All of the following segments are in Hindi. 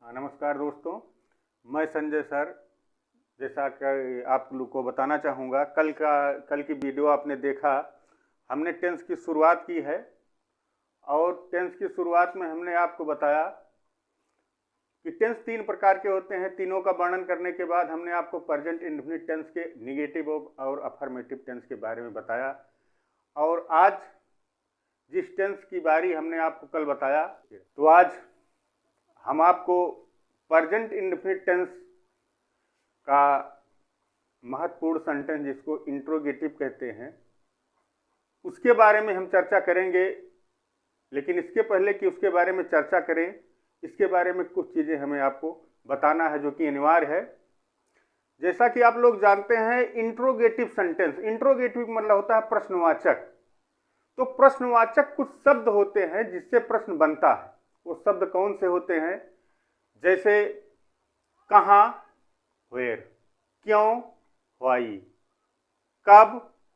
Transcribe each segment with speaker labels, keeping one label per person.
Speaker 1: नमस्कार दोस्तों, मैं संजय सर। जैसा कि आप लोग को बताना चाहूँगा, कल की वीडियो आपने देखा, हमने टेंस की शुरुआत की है और टेंस की शुरुआत में हमने आपको बताया कि टेंस 3 प्रकार के होते हैं। तीनों का वर्णन करने के बाद हमने आपको प्रेजेंट इंडेफिनिट टेंस के निगेटिव और अफर्मेटिव टेंस के बारे में बताया। और आज जिस टेंस की बारी हमने आपको कल बताया, तो आज हम आपको प्रेजेंट इंडेफिनिट टेंस का महत्वपूर्ण सेंटेंस, जिसको इंट्रोगेटिव कहते हैं, उसके बारे में हम चर्चा करेंगे। लेकिन इसके पहले कि उसके बारे में चर्चा करें, इसके बारे में कुछ चीज़ें हमें आपको बताना है जो कि अनिवार्य है। जैसा कि आप लोग जानते हैं, इंट्रोगेटिव सेंटेंस, इंट्रोगेटिव मतलब होता है प्रश्नवाचक। तो प्रश्नवाचक कुछ शब्द होते हैं जिससे प्रश्न बनता है। वो शब्द कौन से होते हैं? जैसे कहाँ, वेयर, क्यों, व्हाई, कब,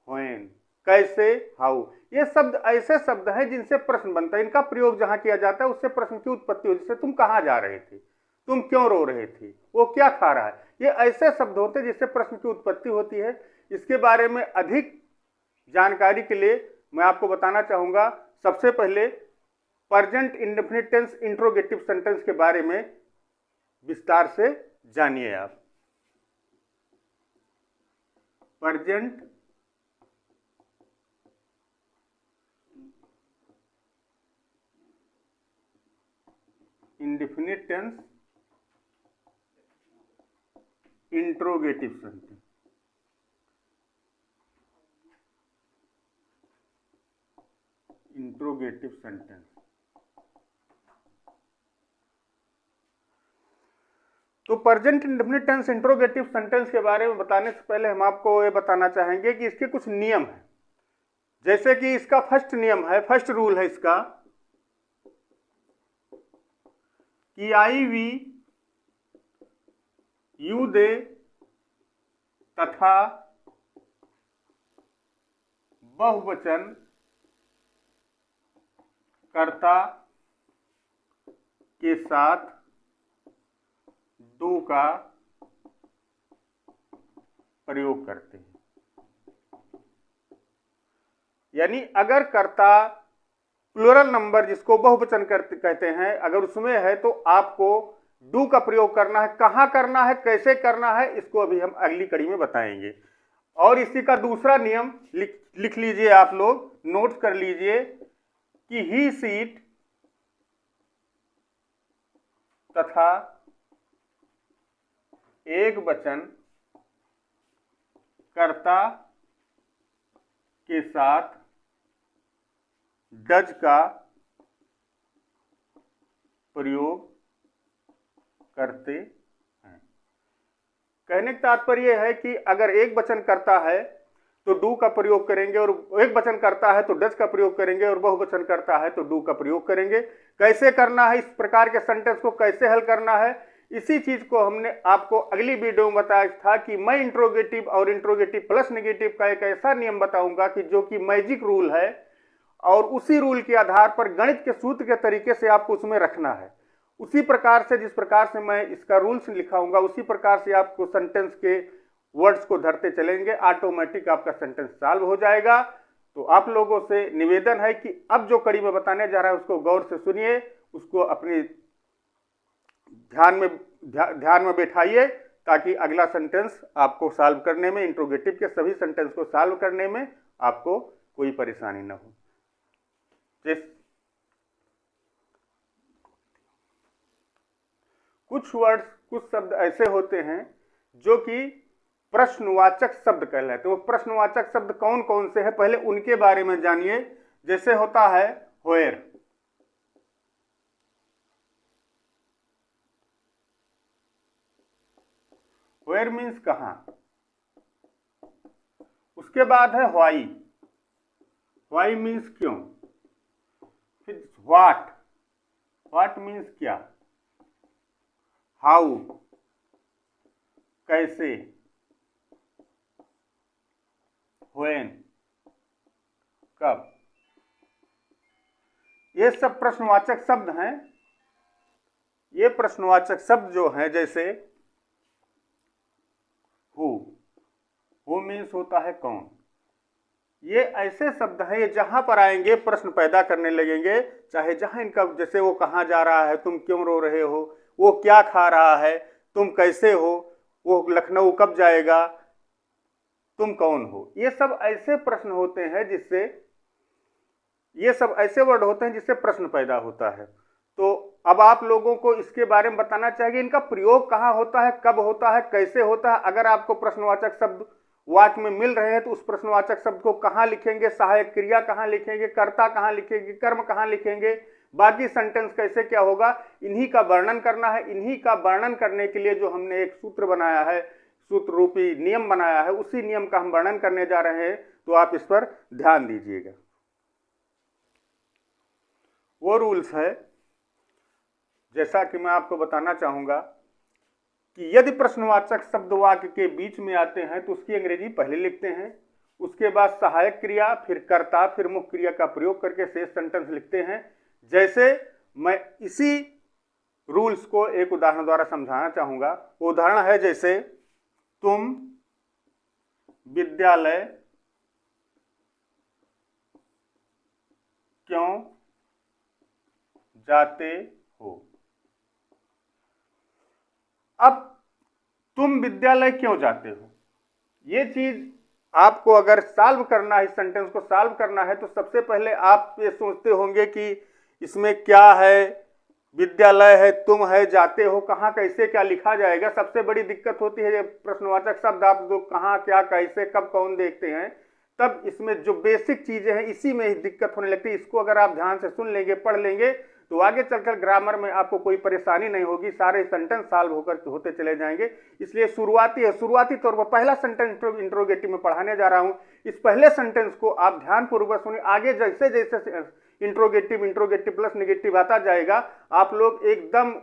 Speaker 1: व्हेन, कैसे, हाउ। ये शब्द ऐसे शब्द हैं जिनसे प्रश्न बनता है। इनका प्रयोग जहां किया जाता है उससे प्रश्न की उत्पत्ति होती है। जैसे तुम कहाँ जा रहे थे, तुम क्यों रो रहे थे, वो क्या खा रहा है। ये ऐसे शब्द होते हैं जिससे प्रश्न की उत्पत्ति होती है। इसके बारे में अधिक जानकारी के लिए मैं आपको बताना चाहूंगा। सबसे पहले present indefinite tense interrogative sentence के बारे में विस्तार से जानिए आप। Present indefinite tense interrogative sentence. Interrogative sentence तो present indefinite tense interrogative sentence के बारे में बताने से पहले हम आपको ये बताना चाहेंगे कि इसके कुछ नियम हैं। जैसे कि इसका फर्स्ट नियम है, फर्स्ट रूल है इसका कि आई, वी, यू, दे तथा बहुवचन कर्ता के साथ डू का प्रयोग करते हैं। यानी अगर कर्ता प्लूरल नंबर, जिसको बहुवचन कहते हैं, अगर उसमें है तो आपको डू का प्रयोग करना है। कहां करना है, कैसे करना है, इसको अभी हम अगली कड़ी में बताएंगे। और इसी का दूसरा नियम लिख लीजिए, आप लोग नोट कर लीजिए कि ही, सीट तथा एक वचन कर्ता के साथ डज का प्रयोग करते हैं। कहने का तात्पर्य है कि अगर एक वचन करता है तो डू का प्रयोग करेंगे, और एक वचन करता है तो डज का प्रयोग करेंगे, और बहुवचन करता है तो डू का प्रयोग करेंगे। कैसे करना है, इस प्रकार के सेंटेंस को कैसे हल करना है, इसी चीज को हमने आपको अगली वीडियो में बताया था कि मैं इंट्रोगेटिव और इंट्रोगेटिव प्लस नेगेटिव का एक ऐसा नियम बताऊंगा कि जो कि मैजिक रूल है, और उसी रूल के आधार पर गणित के सूत्र के तरीके से आपको उसमें रखना है। उसी प्रकार से, जिस प्रकार से मैं इसका रूल्स लिखाऊंगा, उसी प्रकार से आपको सेंटेंस के वर्ड्स को धरते चलेंगे, ऑटोमेटिक आपका सेंटेंस सॉल्व हो जाएगा। तो आप लोगों से निवेदन है कि अब जो कड़ी में बताने जा रहा है उसको गौर से सुनिए, उसको अपने ध्यान में बैठाइए, ताकि अगला सेंटेंस आपको सॉल्व करने में, इंट्रोगेटिव के सभी सेंटेंस को सॉल्व करने में आपको कोई परेशानी न हो। कुछ वर्ड्स, कुछ शब्द ऐसे होते हैं जो कि प्रश्नवाचक शब्द कहलाते हैं। वो प्रश्नवाचक शब्द कौन कौन से हैं, पहले उनके बारे में जानिए। जैसे होता है व्हेयर। व्हेयर मीन्स कहां। उसके बाद है व्हाई। व्हाई मीन्स क्यों। फिर व्हाट। व्हाट मीन्स क्या। हाउ, कैसे। व्हेन, कब। ये सब प्रश्नवाचक शब्द हैं ये प्रश्नवाचक शब्द जो हैं, जैसे हु मीन्स होता है कौन, ये ऐसे शब्द हैं, ये जहां पर आएंगे प्रश्न पैदा करने लगेंगे। चाहे जहां इनका, जैसे वो कहाँ जा रहा है, तुम क्यों रो रहे हो, वो क्या खा रहा है, तुम कैसे हो, वो लखनऊ कब जाएगा, तुम कौन हो, ये सब ऐसे प्रश्न होते हैं जिससे, ये सब ऐसे वर्ड होते हैं जिससे प्रश्न पैदा होता है। तो अब आप लोगों को इसके बारे में बताना चाहिए, इनका प्रयोग कहाँ होता है, कब होता है, कैसे होता है। अगर आपको प्रश्नवाचक शब्द वाक्य में मिल रहे हैं तो उस प्रश्नवाचक शब्द को कहाँ लिखेंगे, सहायक क्रिया कहाँ लिखेंगे, कर्ता कहाँ लिखेंगे, कर्म कहाँ लिखेंगे, बाकी सेंटेंस कैसे क्या होगा, इन्हीं का वर्णन करना है। इन्हीं का वर्णन करने के लिए जो हमने एक सूत्र बनाया है, सूत्र रूपी नियम बनाया है, उसी नियम का हम वर्णन करने जा रहे हैं। तो आप इस पर ध्यान दीजिएगा। वो रूल्स है, जैसा कि मैं आपको बताना चाहूंगा कि यदि प्रश्नवाचक शब्द वाक्य के बीच में आते हैं तो उसकी अंग्रेजी पहले लिखते हैं, उसके बाद सहायक क्रिया, फिर कर्ता, फिर मुख्य क्रिया का प्रयोग करके शेष सेंटेंस लिखते हैं। जैसे मैं इसी रूल्स को एक उदाहरण द्वारा समझाना चाहूंगा। उदाहरण है जैसे तुम विद्यालय क्यों जाते हो। अब तुम विद्यालय क्यों जाते हो, ये चीज आपको अगर सॉल्व करना है, इस सेंटेंस को सॉल्व करना है, तो सबसे पहले आप ये सोचते होंगे कि इसमें क्या है, विद्यालय है, तुम है, जाते हो, कहाँ कैसे क्या लिखा जाएगा। सबसे बड़ी दिक्कत होती है प्रश्नवाचक शब्द आप लोग कहाँ क्या कैसे कब कौन देखते हैं, तब इसमें जो बेसिक चीजें हैं इसी में ही दिक्कत होने लगती है। इसको अगर आप ध्यान से सुन लेंगे, पढ़ लेंगे, तो आगे चलकर ग्रामर में आपको कोई परेशानी नहीं होगी, सारे सेंटेंस सॉल्व होकर होते चले जाएंगे। इसलिए शुरुआती तौर पर पहला सेंटेंस इंट्रोगेटिव में पढ़ाने जा रहा हूं। इस पहले सेंटेंस को आप ध्यानपूर्वक सुनिए। आगे जैसे जैसे इंट्रोगेटिव प्लस नेगेटिव आता जाएगा, आप लोग एकदम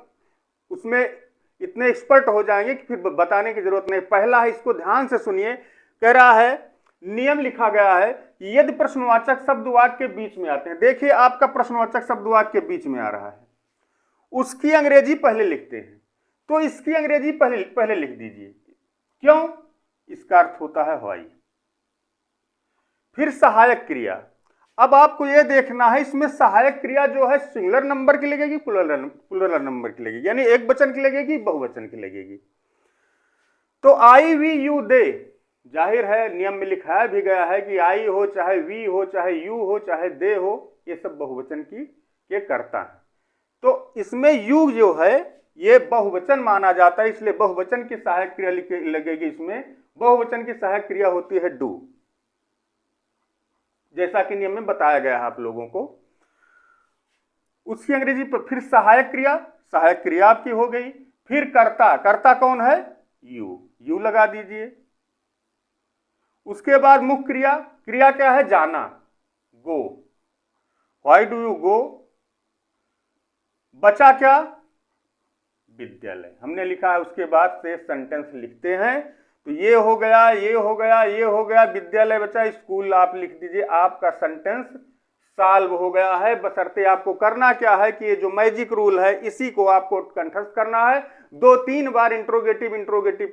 Speaker 1: उसमें इतने एक्सपर्ट हो जाएंगे कि फिर बताने की जरूरत नहीं। पहला है, इसको ध्यान से सुनिए। कह रहा है, नियम लिखा गया है कि यदि प्रश्नवाचक शब्द वाक्य के बीच में आते हैं, देखिए आपका प्रश्नवाचक शब्द वाक्य के बीच में आ रहा है, उसकी अंग्रेजी पहले लिखते हैं, तो इसकी अंग्रेजी पहले लिख दीजिए। क्यों, इसका अर्थ होता है व्हाई। फिर सहायक क्रिया। अब आपको यह देखना है इसमें सहायक क्रिया जो है सिंगुलर नंबर की लगेगी, प्लुरल नंबर की लगेगी, यानी एक वचन की लगेगी, बहुवचन की लगेगी। तो आई वी यू दे, जाहिर है नियम में लिखाया भी गया है कि आई हो चाहे वी हो चाहे यू हो चाहे दे हो, ये सब बहुवचन के कर्ता है। तो इसमें यू जो है ये बहुवचन माना जाता है, इसलिए बहुवचन की सहायक क्रिया लगेगी। इसमें बहुवचन की सहायक क्रिया होती है डू, जैसा कि नियम में बताया गया है आप लोगों को। उसकी अंग्रेजी पर फिर सहायक क्रिया आपकी हो गई। फिर कर्ता कौन है, यू लगा दीजिए। उसके बाद मुख्य क्रिया क्या है, जाना, गो, व्हाई डू यू गो। बचा क्या, विद्यालय, हमने लिखा है। उसके बाद से सेंटेंस लिखते हैं, तो ये हो गया, ये हो गया, ये हो गया, विद्यालय बचा, स्कूल आप लिख दीजिए। आपका सेंटेंस सॉल्व हो गया है। बशर्ते आपको करना क्या है कि ये जो मैजिक रूल है इसी को आपको कंठस्थ करना है। 2-3 बार इंट्रोगेटिव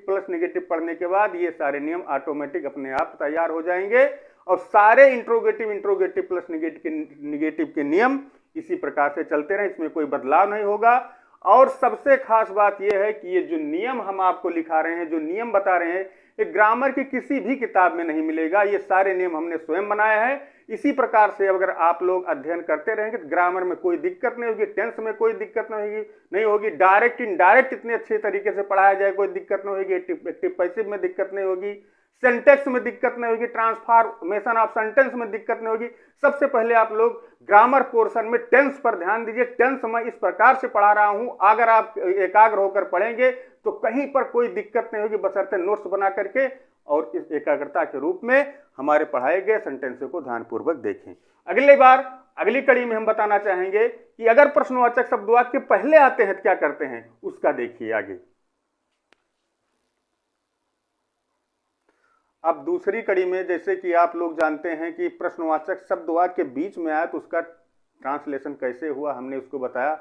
Speaker 1: प्लस नेगेटिव पढ़ने के बाद ये सारे नियम ऑटोमेटिक अपने आप तैयार हो जाएंगे। और सारे इंट्रोगेटिव प्लस नेगेटिव के नियम इसी प्रकार से चलते रहे, इसमें कोई बदलाव नहीं होगा। और सबसे खास बात यह है कि ये जो नियम हम आपको लिखा रहे हैं, जो नियम बता रहे हैं, ये ग्रामर की किसी भी किताब में नहीं मिलेगा। ये सारे नियम हमने स्वयं बनाए हैं। इसी प्रकार से अगर आप लोग अध्ययन करते रहेंगे तो ग्रामर में कोई दिक्कत नहीं होगी, टेंस में कोई दिक्कत नहीं होगी, डायरेक्ट इनडायरेक्ट इतने अच्छे तरीके से पढ़ाया जाए, कोई दिक्कत नहीं होगी, एक्टिव पैसिव में दिक्कत नहीं होगी, सेंटेक्स में दिक्कत नहीं होगी, ट्रांसफॉर्मेशन ऑफ सेंटेंस में दिक्कत नहीं होगी। सबसे पहले आप लोग ग्रामर पोर्शन में टेंस पर ध्यान दीजिए। टेंस मैं इस प्रकार से पढ़ा रहा हूं, अगर आप एकाग्र होकर पढ़ेंगे तो कहीं पर कोई दिक्कत नहीं होगी, बशर्ते नोट्स बना करके और इस एकाग्रता के रूप में हमारे पढ़ाए गए सेंटेंसों को ध्यानपूर्वक देखें। अगली कड़ी में हम बताना चाहेंगे कि अगर प्रश्नवाचक शब्द वाक्य पहले आते हैं तो क्या करते हैं, उसका देखिए आगे। अब दूसरी कड़ी में, जैसे कि आप लोग जानते हैं कि प्रश्नवाचक शब्द वाक्य बीच में आया तो उसका ट्रांसलेशन कैसे हुआ, हमने उसको बताया।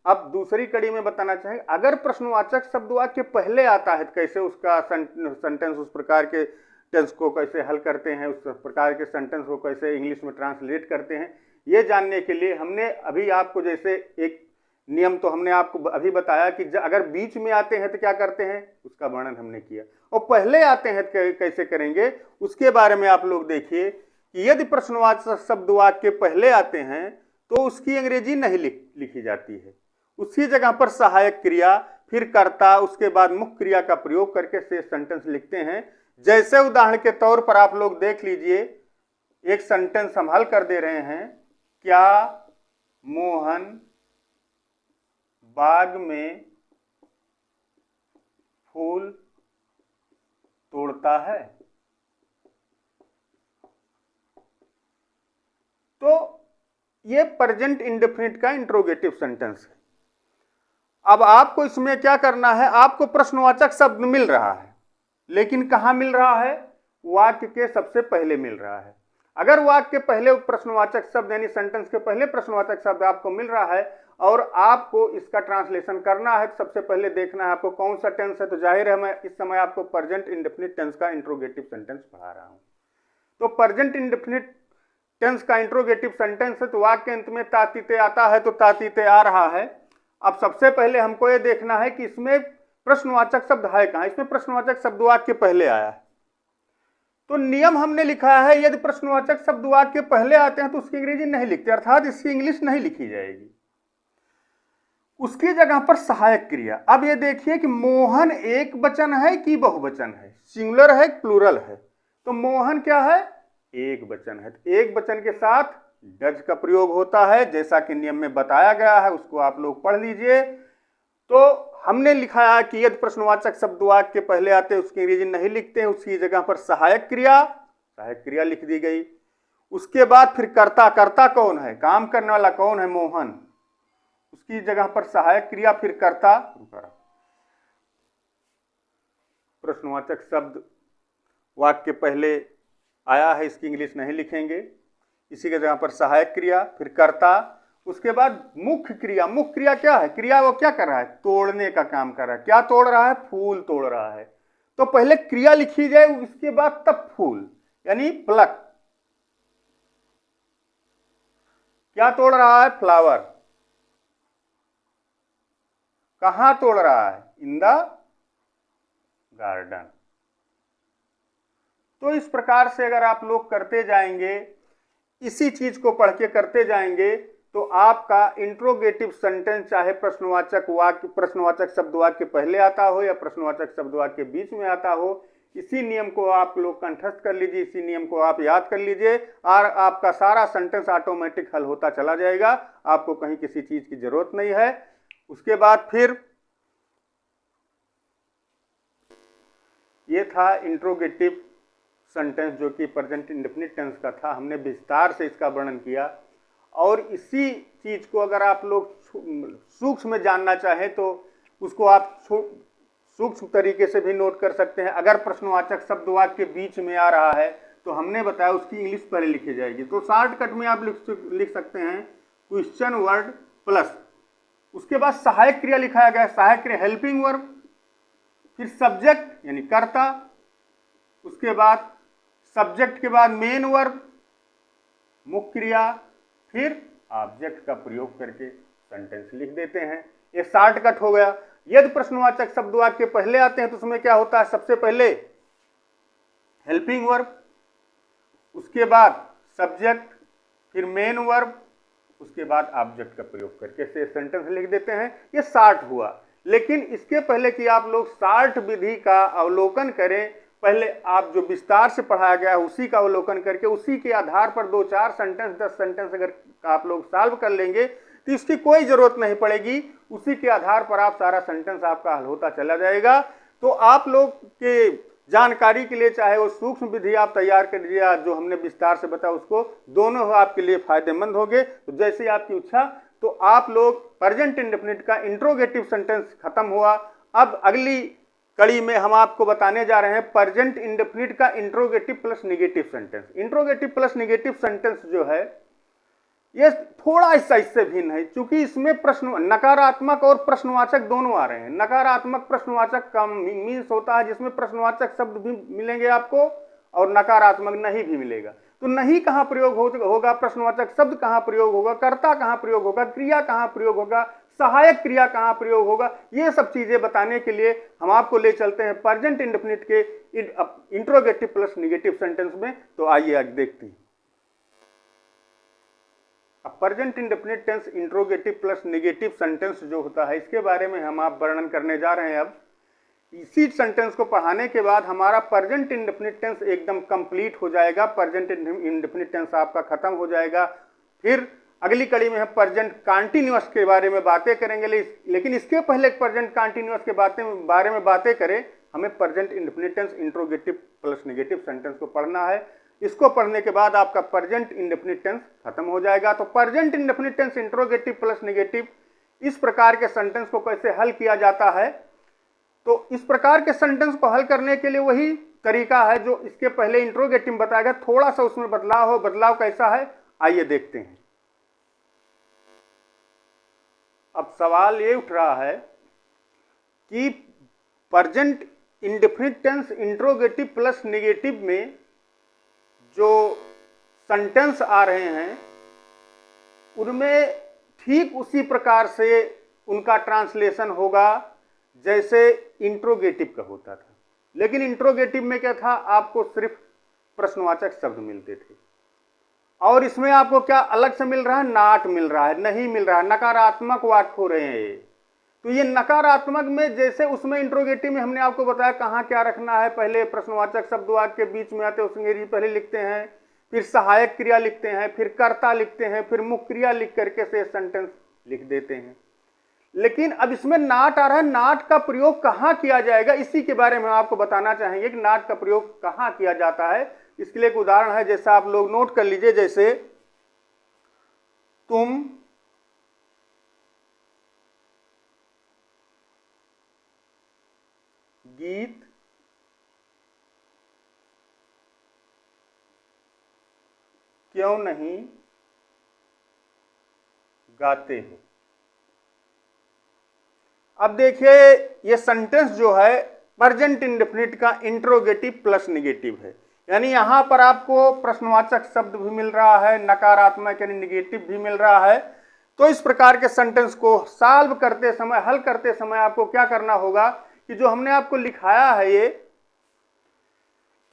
Speaker 1: अब दूसरी कड़ी में बताना चाहेंगे, अगर प्रश्नवाचक शब्द वाक्य पहले आता है तो कैसे उसका सेंटेंस उस प्रकार के टेंस को कैसे हल करते हैं, उस प्रकार के सेंटेंस को कैसे इंग्लिश में ट्रांसलेट करते हैं, ये जानने के लिए हमने अभी आपको जैसे एक नियम तो हमने आपको अभी बताया कि अगर बीच में आते हैं तो क्या करते हैं, उसका वर्णन हमने किया, और पहले आते हैं तो कैसे करेंगे उसके बारे में आप लोग देखिए कि यदि प्रश्नवाचक शब्द वाक्य पहले आते हैं तो उसकी अंग्रेजी नहीं लिखी जाती है, उसी जगह पर सहायक क्रिया, फिर कर्ता, उसके बाद मुख्य क्रिया का प्रयोग करके से सेंटेंस लिखते हैं। जैसे उदाहरण के तौर पर आप लोग देख लीजिए, एक सेंटेंस हम हल कर दे रहे हैं, क्या मोहन बाग में फूल तोड़ता है? तो ये प्रेजेंट इंडेफिनिट का इंट्रोगेटिव सेंटेंस है। अब आपको इसमें क्या करना है, आपको प्रश्नवाचक शब्द मिल रहा है, लेकिन कहां मिल रहा है, वाक्य के सबसे पहले मिल रहा है। अगर वाक्य के पहले प्रश्नवाचक शब्द यानी सेंटेंस के पहले प्रश्नवाचक शब्द आपको मिल रहा है और आपको इसका ट्रांसलेशन करना है, तो सबसे पहले देखना है आपको कौन सा टेंस है। तो जाहिर है मैं इस समय आपको प्रेजेंट इंडेफिनिट टेंस का इंट्रोगेटिव सेंटेंस पढ़ा रहा हूं। तो प्रेजेंट इंडेफिनिट टेंस का इंट्रोगेटिव सेंटेंस है, तो वाक्य अंत में तातीते आता है, तो तातीते आ रहा है। अब सबसे पहले हमको ये देखना है कि इसमें प्रश्नवाचक शब्द है कहां, इसमें प्रश्नवाचक शब्द वाक्य पहले आया है। तो नियम हमने लिखा है, यदि प्रश्नवाचक शब्द वाक्य पहले आते हैं तो उसकी अंग्रेजी नहीं लिखते, अर्थात इसकी इंग्लिश नहीं लिखी जाएगी, उसकी जगह पर सहायक क्रिया। अब ये देखिए कि मोहन एक वचन है कि बहुवचन है, सिंगुलर है प्लूरल है, तो मोहन क्या है, एक वचन है, तो एक वचन के साथ डज का प्रयोग होता है, जैसा कि नियम में बताया गया है, उसको आप लोग पढ़ लीजिए। तो हमने लिखा है कि यदि प्रश्नवाचक शब्द वाक्य पहले आते हैं उसकी अंग्रेजी नहीं लिखते हैं, उसकी जगह पर सहायक क्रिया लिख दी गई। उसके बाद फिर कर्ता कौन है, काम करने वाला कौन है, मोहन, उसकी जगह पर सहायक क्रिया, फिर कर्ता। प्रश्नवाचक शब्द वाक्य पहले आया है, इसकी इंग्लिश नहीं लिखेंगे, इसी के जगह पर सहायक क्रिया, फिर कर्ता, उसके बाद मुख्य क्रिया क्या है, क्रिया वो क्या कर रहा है, तोड़ने का काम कर रहा है। क्या तोड़ रहा है, फूल तोड़ रहा है, तो पहले क्रिया लिखी जाए, उसके बाद तब फूल यानी प्लक। क्या तोड़ रहा है, फ्लावर। कहां तोड़ रहा है, इन द गार्डन। तो इस प्रकार से अगर आप लोग करते जाएंगे, इसी चीज को पढ़ के करते जाएंगे, तो आपका इंट्रोगेटिव सेंटेंस चाहे प्रश्नवाचक शब्द वाक्य पहले आता हो या प्रश्नवाचक शब्द वाक्य बीच में आता हो, इसी नियम को आप लोग कंठस्थ कर लीजिए, इसी नियम को आप याद कर लीजिए और आपका सारा सेंटेंस ऑटोमेटिक हल होता चला जाएगा, आपको कहीं किसी चीज की जरूरत नहीं है। उसके बाद फिर ये था इंट्रोगेटिव सेंटेंस जो कि प्रेजेंट इंडेफिनिट टेंस का था, हमने विस्तार से इसका वर्णन किया। और इसी चीज को अगर आप लोग सूक्ष्म में जानना चाहें तो उसको आप सूक्ष्म तरीके से भी नोट कर सकते हैं। अगर प्रश्नवाचक शब्द वाक्य के बीच में आ रहा है तो हमने बताया उसकी इंग्लिश पहले लिखी जाएगी, तो शॉर्टकट में आप लिख सकते हैं क्वेश्चन वर्ड प्लस, उसके बाद सहायक क्रिया लिखाया गया, सहायक क्रिया हेल्पिंग वर्ब, फिर सब्जेक्ट यानी कर्ता, उसके बाद सब्जेक्ट के बाद मेन वर्ब, मुख्य क्रिया, फिर ऑब्जेक्ट का प्रयोग करके सेंटेंस लिख देते हैं। ये शॉर्टकट हो गया। यदि प्रश्नवाचक शब्द वाक्य पहले आते हैं तो उसमें क्या होता है, सबसे पहले हेल्पिंग वर्ब, उसके बाद सब्जेक्ट, फिर मेन वर्ब, उसके बाद ऑब्जेक्ट का प्रयोग करके से सेंटेंस लिख देते हैं। ये शॉर्ट हुआ। लेकिन इसके पहले कि आप लोग शॉर्ट विधि का अवलोकन करें, पहले आप जो विस्तार से पढ़ाया गया है उसी का अवलोकन करके उसी के आधार पर 2-4 सेंटेंस 10 सेंटेंस अगर आप लोग सॉल्व कर लेंगे तो इसकी कोई जरूरत नहीं पड़ेगी, उसी के आधार पर आप सारा सेंटेंस आपका हल होता चला जाएगा। तो आप लोग के जानकारी के लिए चाहे वो सूक्ष्म विधि आप तैयार कर लीजिए या जो हमने विस्तार से बताया उसको, दोनों आपके लिए फायदेमंद होंगे। तो जैसे आपकी इच्छा, तो आप लोग प्रेजेंट इंडेफिनिट का इंट्रोगेटिव सेंटेंस खत्म हुआ। अब अगली कड़ी में हम आपको बताने जा रहे हैं प्रेजेंट इंडेफिनिट का interrogative plus negative sentence. Interrogative plus negative sentence जो है ये थोड़ा सा इससे भिन्न है, क्योंकि इसमें प्रश्न नकारात्मक और प्रश्नवाचक दोनों आ रहे हैं। नकारात्मक प्रश्नवाचक का मीन्स होता है जिसमें प्रश्नवाचक शब्द भी मिलेंगे आपको और नकारात्मक नहीं भी मिलेगा। तो नहीं कहाँ प्रयोग होगा, प्रश्नवाचक शब्द कहाँ प्रयोग होगा, कर्ता कहाँ प्रयोग होगा, क्रिया कहाँ प्रयोग होगा, सहायक क्रिया कहाँ प्रयोग होगा, ये सब चीजें बताने के लिए हम आपको ले चलते हैं प्रेजेंट इंडेफिनिट के इंट्रोगेटिव प्लस नेगेटिव सेंटेंस में। तो आइए आज देखते हैं। अब present indefinite tense interrogative plus negative sentence जो होता है, इसके बारे में हम आप वर्णन करने जा रहे हैं। अब इसी सेंटेंस को पढ़ाने के बाद हमारा प्रेजेंट इंडेफिनिट टेंस एकदम कंप्लीट हो जाएगा, प्रेजेंट इंडेफिनिट टेंस आपका खत्म हो जाएगा। फिर अगली कड़ी में हम प्रेजेंट कंटीन्यूअस के बारे में बातें करेंगे, लेकिन इसके पहले प्रेजेंट कंटीन्यूअस के बारे में बातें करें, हमें present indefinite tense interrogative plus negative sentence को पढ़ना है। इसको पढ़ने के बाद आपका प्रेजेंट इंडेफिनिट टेंस खत्म हो जाएगा। तो present indefinite tense interrogative plus negative, इस प्रकार के सेंटेंस को कैसे हल किया जाता है, तो इस प्रकार के सेंटेंस को हल करने के लिए वही तरीका है जो इसके पहले इंट्रोगेटिव में बताया गया, थोड़ा सा उसमें बदलाव हो। बदलाव कैसा है आइए देखते हैं। अब सवाल ये उठ रहा है कि present indefinite tense interrogative plus negative में जो सेंटेंस आ रहे हैं उनमें ठीक उसी प्रकार से उनका ट्रांसलेशन होगा जैसे इंट्रोगेटिव का होता था। लेकिन इंट्रोगेटिव में क्या था, आपको सिर्फ प्रश्नवाचक शब्द मिलते थे और इसमें आपको क्या अलग से मिल रहा है, नाट मिल रहा है, नहीं मिल रहा है, नकारात्मक वाक्य हो रहे हैं। तो ये नकारात्मक में जैसे उसमें इंट्रोगेटिव में हमने आपको बताया कहाँ क्या रखना है, पहले प्रश्नवाचक शब्द वाक्य के बीच में आते हैं उसमें पहले लिखते हैं, फिर सहायक क्रिया लिखते हैं, फिर कर्ता लिखते हैं, फिर मुख्य क्रिया लिख करके से सेंटेंस लिख देते हैं। लेकिन अब इसमें नाट आ रहा है, नाट का प्रयोग कहाँ किया जाएगा, इसी के बारे में आपको बताना चाहेंगे कि नाट का प्रयोग कहाँ किया जाता है। इसके लिए एक उदाहरण है, जैसा आप लोग नोट कर लीजिए, जैसे तुम गीत क्यों नहीं गाते हो। अब देखिए ये सेंटेंस जो है प्रेजेंट इंडेफिनिट का इंट्रोगेटिव प्लस नेगेटिव है, यानी यहां पर आपको प्रश्नवाचक शब्द भी मिल रहा है, नकारात्मक यानी नेगेटिव भी मिल रहा है। तो इस प्रकार के सेंटेंस को सॉल्व करते समय, हल करते समय आपको क्या करना होगा कि जो हमने आपको लिखाया है ये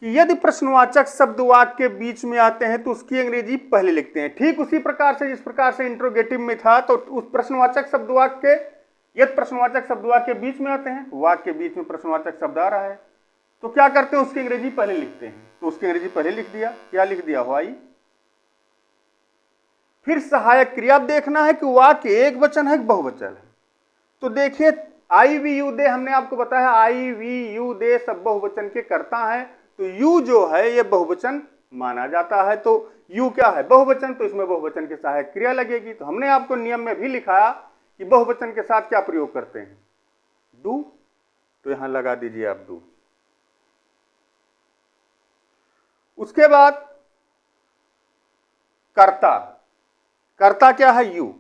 Speaker 1: कि यदि प्रश्नवाचक शब्द वाक्य के बीच में आते हैं तो उसकी अंग्रेजी पहले लिखते हैं, ठीक उसी प्रकार से जिस प्रकार से इंट्रोगेटिव में था। तो उस प्रश्नवाचक शब्द वाक्य के यदि प्रश्नवाचक शब्द वाक्य के बीच में आते हैं, वाक्य के बीच में प्रश्नवाचक शब्द आ रहा है, तो क्या करते हैं, उसकी अंग्रेजी पहले लिखते हैं। तो उसकी अंग्रेजी पहले लिख दिया, क्या लिख दिया, व्हाई। फिर सहायक क्रिया देखना है कि वाक्य एक वचन है कि बहुवचन है। तो देखिए आई वी यू दे, हमने आपको बताया आई वी यू दे सब बहुवचन के कर्ता है, तो यू जो है ये बहुवचन माना जाता है। तो यू क्या है, बहुवचन, तो इसमें बहुवचन की सहायक क्रिया लगेगी। तो हमने आपको नियम में भी लिखाया कि बहुवचन के साथ क्या प्रयोग करते हैं, डू। तो यहां लगा दीजिए आप डू। उसके बाद कर्ता, कर्ता क्या है, यू।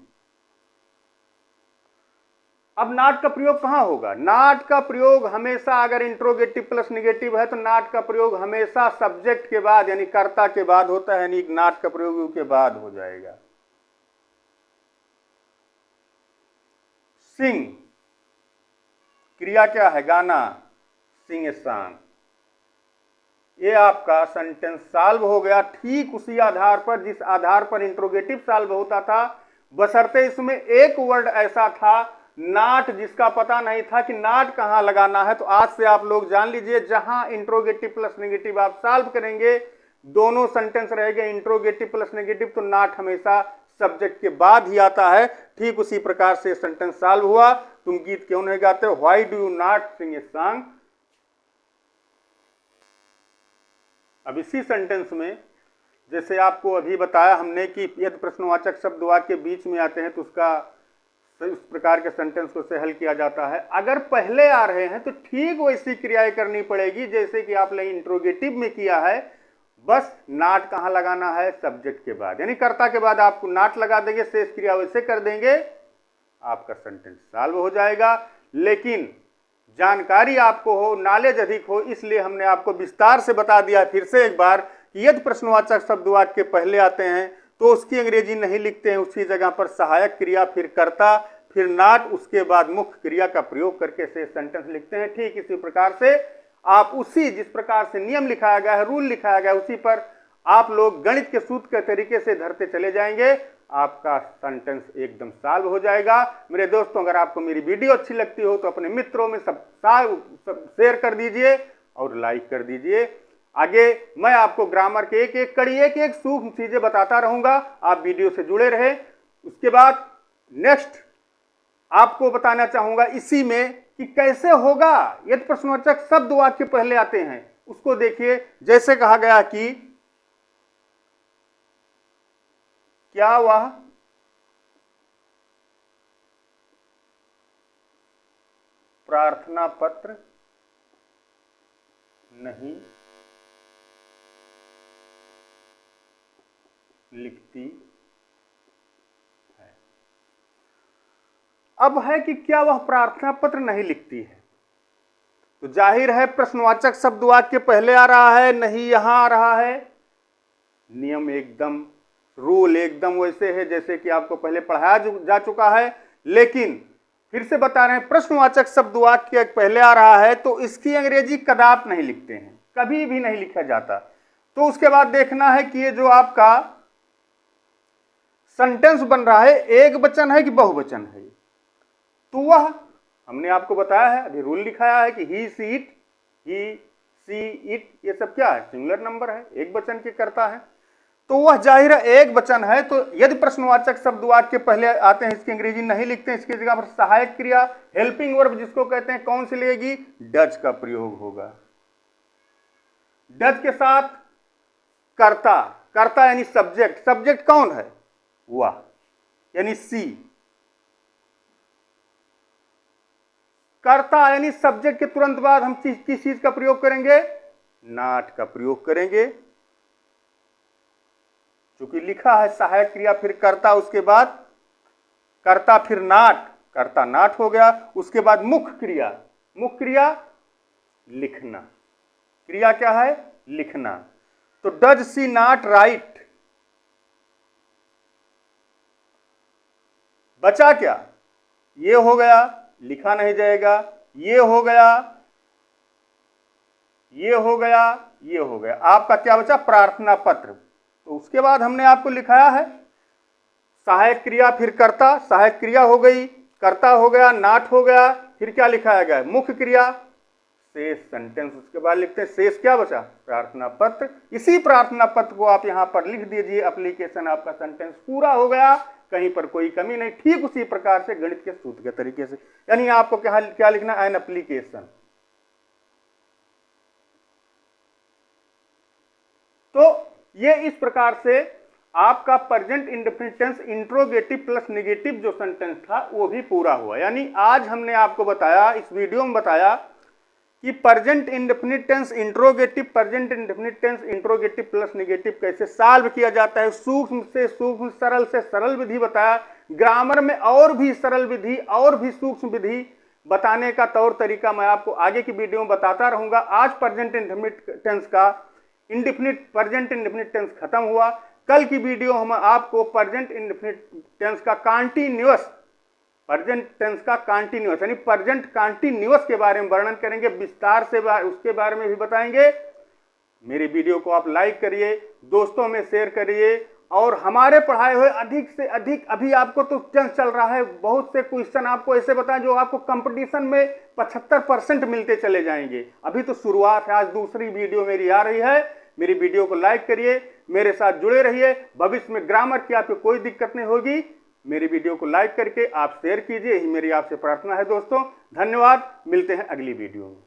Speaker 1: अब नाट का प्रयोग कहां होगा, नाट का प्रयोग हमेशा अगर इंट्रोगेटिव प्लस नेगेटिव है तो नाट का प्रयोग हमेशा सब्जेक्ट के बाद यानी कर्ता के बाद होता है, यानी नाट का प्रयोग यू के बाद हो जाएगा। सिंग, क्रिया क्या है, गाना, सिंग ए सॉन्ग। ये आपका सेंटेंस सॉल्व हो गया ठीक उसी आधार पर जिस आधार पर इंट्रोगेटिव सॉल्व होता था, बशर्ते इसमें एक वर्ड ऐसा था नाट जिसका पता नहीं था कि नाट कहां लगाना है। तो आज से आप लोग जान लीजिए, जहां इंट्रोगेटिव प्लस नेगेटिव आप सॉल्व करेंगे, दोनों सेंटेंस रहेंगे इंट्रोगेटिव प्लस नेगेटिव, तो नाट हमेशा सब्जेक्ट के बाद ही आता है। ठीक उसी प्रकार से सेंटेंस सॉल्व हुआ, तुम गीत क्यों नहीं गाते हो, why do you not sing a song. अब इसी सेंटेंस में जैसे आपको अभी बताया हमने कि यदि प्रश्नवाचक शब्द वाक्य के बीच में आते हैं तो उसका उस प्रकार के सेंटेंस को से हल किया जाता है। अगर पहले आ रहे हैं तो ठीक वैसी क्रियाएं करनी पड़ेगी जैसे कि आपने इंट्रोगेटिव में किया है, बस नाट कहाँ लगाना है, सब्जेक्ट के बाद, यानी कर्ता के बाद आपको नाट लगा देंगे, शेष क्रिया वैसे कर देंगे, आपका सेंटेंस सॉल्व हो जाएगा। लेकिन जानकारी आपको हो, नॉलेज अधिक हो, इसलिए हमने आपको विस्तार से बता दिया फिर से एक बार कि यदि प्रश्नवाचक शब्द वाक्य के पहले आते हैं तो उसकी अंग्रेजी नहीं लिखते हैं, उसकी जगह पर सहायक क्रिया, फिर कर्ता, फिर नाट, उसके बाद मुख्य क्रिया का प्रयोग करके से सेंटेंस लिखते हैं। ठीक इसी प्रकार से आप उसी जिस प्रकार से नियम लिखाया गया है, रूल लिखाया गया है, उसी पर आप लोग गणित के सूत्र के तरीके से धरते चले जाएंगे, आपका सेंटेंस एकदम सॉल्व हो जाएगा। मेरे दोस्तों, अगर आपको मेरी वीडियो अच्छी लगती हो तो अपने मित्रों में सब शेयर कर दीजिए और लाइक कर दीजिए। आगे मैं आपको ग्रामर के एक एक कड़ी, एक एक सूक्ष्म चीजें बताता रहूंगा, आप वीडियो से जुड़े रहे। उसके बाद नेक्स्ट आपको बताना चाहूंगा इसी में कि कैसे होगा यदि प्रश्नवाचक शब्द वाक्य पहले आते हैं। उसको देखिए, जैसे कहा गया कि क्या वह प्रार्थना पत्र नहीं लिखती है। अब है कि क्या वह प्रार्थना पत्र नहीं लिखती है, तो जाहिर है प्रश्नवाचक शब्द वाक्य पहले आ रहा है, नहीं यहां आ रहा है। नियम एकदम, रूल एकदम वैसे है जैसे कि आपको पहले पढ़ाया जा चुका है, लेकिन फिर से बता रहे हैं, प्रश्नवाचक शब्द वाक्य पहले आ रहा है तो इसकी अंग्रेजी कदाप नहीं लिखते हैं, कभी भी नहीं लिखा जाता। तो उसके बाद देखना है कि ये जो आपका सेंटेंस बन रहा है एक वचन है कि बहुवचन है। तो वह हमने आपको बताया है, अभी रूल लिखाया है कि ही see it, he see it, ये सब क्या है, सिंगुलर नंबर है, एक वचन के करता है। तो वह जाहिर है एक वचन है। तो यदि प्रश्नवाचक शब्द वाक्य पहले आते हैं, इसकी अंग्रेजी नहीं लिखते हैं, इसकी जगह पर सहायक क्रिया, हेल्पिंग वर्ब जिसको कहते हैं, कौन सी लगेगी, डज का प्रयोग होगा। डज के साथ कर्ता, कर्ता यानी सब्जेक्ट, सब्जेक्ट कौन है, वह यानी सी, कर्ता यानी सब्जेक्ट के तुरंत बाद हम किस चीज का प्रयोग करेंगे, नाट का प्रयोग करेंगे। चूंकि लिखा है सहायक क्रिया फिर कर्ता, उसके बाद कर्ता फिर नाट, कर्ता नाट हो गया। उसके बाद मुख्य क्रिया, मुख्य क्रिया लिखना, क्रिया क्या है, लिखना। तो डज सी नॉट राइट, बचा क्या, ये हो गया, लिखा नहीं जाएगा, ये हो गया, ये हो गया, ये हो गया, आपका क्या बचा, प्रार्थना पत्र। तो उसके बाद हमने आपको लिखाया है सहायक क्रिया फिर कर्ता, सहायक क्रिया हो गई, कर्ता हो गया, नाट हो गया, फिर क्या लिखाया गया, मुख्य क्रिया, शेष सेंटेंस। उसके बाद लिखते हैं शेष क्या बचा, प्रार्थना पत्र। इसी प्रार्थना पत्र को आप यहां पर लिख दीजिए, एप्लीकेशन आपका सेंटेंस पूरा हो गया, कहीं पर कोई कमी नहीं। ठीक उसी प्रकार से गणित के सूत्र के तरीके से, यानी आपको क्या लिखना, एन एप्लीकेशन। तो ये इस प्रकार से आपका present indefinite tense interrogative plus negative जो सेंटेंस था वो भी पूरा हुआ। यानी आज हमने आपको बताया, इस वीडियो में बताया कि present indefinite tense interrogative, present indefinite tense interrogative plus negative कैसे सॉल्व किया जाता है, सूक्ष्म से सूक्ष्म, सरल से सरल विधि बताया। ग्रामर में और भी सरल विधि और भी सूक्ष्म विधि बताने का तौर तरीका मैं आपको आगे की वीडियो में बताता रहूंगा। आज प्रेजेंट इंडेफिनिट टेंस का प्रेजेंट इंडेफिनिट टेंस खत्म हुआ। कल की वीडियो हम आपको प्रेजेंट इंडेफिनिट टेंस का कंटीन्यूअस, प्रेजेंट टेंस का कंटीन्यूअस यानी प्रेजेंट कंटीन्यूअस के बारे में वर्णन करेंगे विस्तार से, उसके बारे में भी बताएंगे। मेरी वीडियो को आप लाइक करिए, दोस्तों में शेयर करिए, और हमारे पढ़ाए हुए अधिक से अधिक, अभी आपको तो टेंस चल रहा है, बहुत से क्वेश्चन आपको ऐसे बताएं जो आपको कंपटीशन में 75% मिलते चले जाएंगे। अभी तो शुरुआत है, आज दूसरी वीडियो मेरी आ रही है। मेरी वीडियो को लाइक करिए, मेरे साथ जुड़े रहिए। भविष्य में ग्रामर की आपको कोई दिक्कत नहीं होगी। मेरी वीडियो को लाइक करके आप शेयर कीजिए, यही मेरी आपसे प्रार्थना है दोस्तों। धन्यवाद, मिलते हैं अगली वीडियो में।